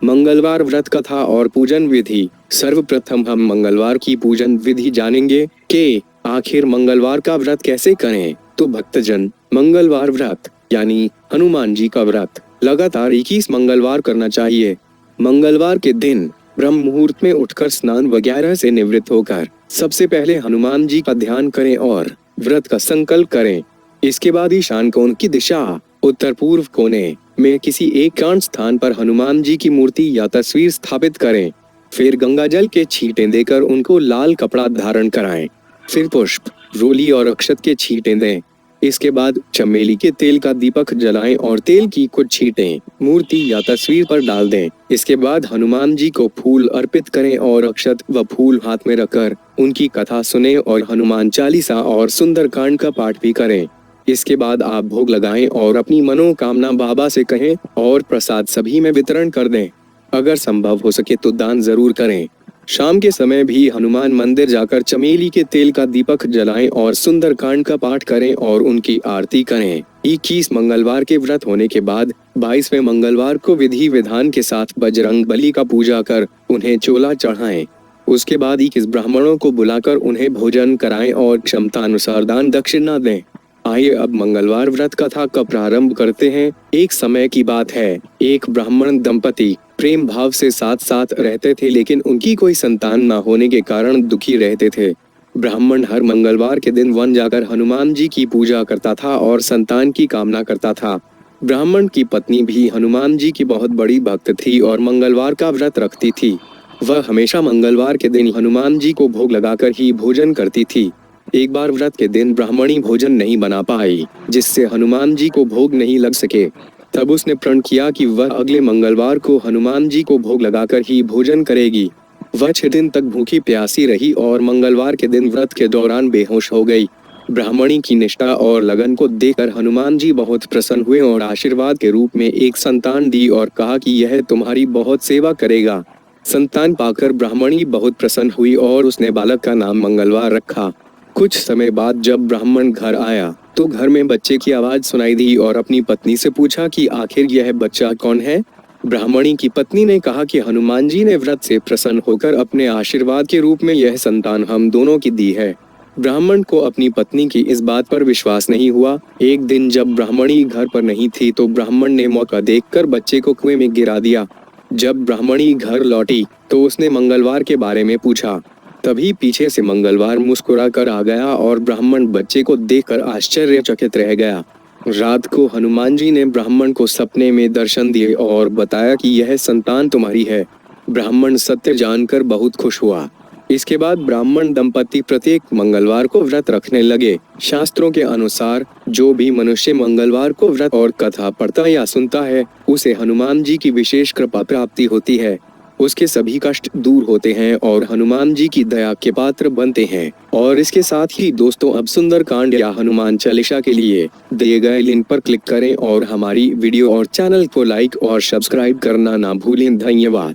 मंगलवार व्रत कथा और पूजन विधि। सर्वप्रथम हम मंगलवार की पूजन विधि जानेंगे कि आखिर मंगलवार का व्रत कैसे करें। तो भक्तजन, मंगलवार व्रत यानी हनुमान जी का व्रत लगातार 21 मंगलवार करना चाहिए। मंगलवार के दिन ब्रह्म मुहूर्त में उठकर स्नान वगैरह से निवृत्त होकर सबसे पहले हनुमान जी का ध्यान करें और व्रत का संकल्प करें। इसके बाद ईशान कोण की दिशा उत्तर पूर्व कोने में किसी एकांत स्थान पर हनुमान जी की मूर्ति या तस्वीर स्थापित करें। फिर गंगा जल के छींटे देकर उनको लाल कपड़ा धारण कराएं। फिर पुष्प, रोली और अक्षत के छींटे दें। इसके बाद चमेली के तेल का दीपक जलाएं और तेल की कुछ छींटें मूर्ति या तस्वीर पर डाल दें। इसके बाद हनुमान जी को फूल अर्पित करें और अक्षत व फूल हाथ में रखकर उनकी कथा सुने और हनुमान चालीसा और सुंदरकांड का पाठ भी करें। इसके बाद आप भोग लगाएं और अपनी मनोकामना बाबा से कहें और प्रसाद सभी में वितरण कर दें। अगर संभव हो सके तो दान जरूर करें। शाम के समय भी हनुमान मंदिर जाकर चमेली के तेल का दीपक जलाएं और सुंदरकांड का पाठ करें और उनकी आरती करें। 21 मंगलवार के व्रत होने के बाद 22वें मंगलवार को विधि विधान के साथ बजरंग बली का पूजा कर उन्हें चोला चढ़ाएं। उसके बाद 21 ब्राह्मणों को बुलाकर उन्हें भोजन कराएं और क्षमतानुसार दान दक्षिणा दें। आइए अब मंगलवार व्रत कथा का प्रारंभ करते हैं। एक समय की बात है, एक ब्राह्मण दंपति प्रेम भाव से साथ साथ रहते थे, लेकिन उनकी कोई संतान न होने के कारण दुखी रहते थे। ब्राह्मण हर मंगलवार के दिन वन जाकर हनुमान जी की पूजा करता था और संतान की कामना करता था। ब्राह्मण की पत्नी भी हनुमान जी की बहुत बड़ी भक्त थी और मंगलवार का व्रत रखती थी। वह हमेशा मंगलवार के दिन हनुमान जी को भोग लगाकर ही भोजन करती थी। एक बार व्रत के दिन ब्राह्मणी भोजन नहीं बना पाई, जिससे हनुमान जी को भोग नहीं लग सके। तब उसने प्रण किया कि वह अगले मंगलवार को हनुमान जी को भोग लगाकर ही भोजन करेगी। वह 6 दिन तक भूखी प्यासी रही और मंगलवार के दिन व्रत के दौरान बेहोश हो गई। ब्राह्मणी की निष्ठा और लगन को देखकर हनुमान जी बहुत प्रसन्न हुए और आशीर्वाद के रूप में एक संतान दी और कहा कि यह तुम्हारी बहुत सेवा करेगा। संतान पाकर ब्राह्मणी बहुत प्रसन्न हुई और उसने बालक का नाम मंगलवार रखा। कुछ समय बाद जब ब्राह्मण घर आया तो घर में बच्चे की आवाज सुनाई दी और अपनी पत्नी से पूछा कि आखिर यह बच्चा कौन है। ब्राह्मणी की पत्नी ने कहा कि हनुमान जी ने व्रत से प्रसन्न होकर अपने आशीर्वाद के रूप में यह संतान हम दोनों की दी है। ब्राह्मण को अपनी पत्नी की इस बात पर विश्वास नहीं हुआ। एक दिन जब ब्राह्मणी घर पर नहीं थी तो ब्राह्मण ने मौका देखकर बच्चे को कुएं में गिरा दिया। जब ब्राह्मणी घर लौटी तो उसने मंगलवार के बारे में पूछा। तभी पीछे से मंगलवार मुस्कुरा कर आ गया और ब्राह्मण बच्चे को देखकर आश्चर्यचकित रह गया। रात को हनुमान जी ने ब्राह्मण को सपने में दर्शन दिए और बताया कि यह संतान तुम्हारी है। ब्राह्मण सत्य जानकर बहुत खुश हुआ। इसके बाद ब्राह्मण दंपति प्रत्येक मंगलवार को व्रत रखने लगे। शास्त्रों के अनुसार जो भी मनुष्य मंगलवार को व्रत और कथा पढ़ता या सुनता है, उसे हनुमान जी की विशेष कृपा प्राप्ति होती है। उसके सभी कष्ट दूर होते हैं और हनुमान जी की दया के पात्र बनते हैं। और इसके साथ ही दोस्तों, अब सुंदरकांड या हनुमान चालीसा के लिए दिए गए लिंक पर क्लिक करें और हमारी वीडियो और चैनल को लाइक और सब्सक्राइब करना ना भूलें। धन्यवाद।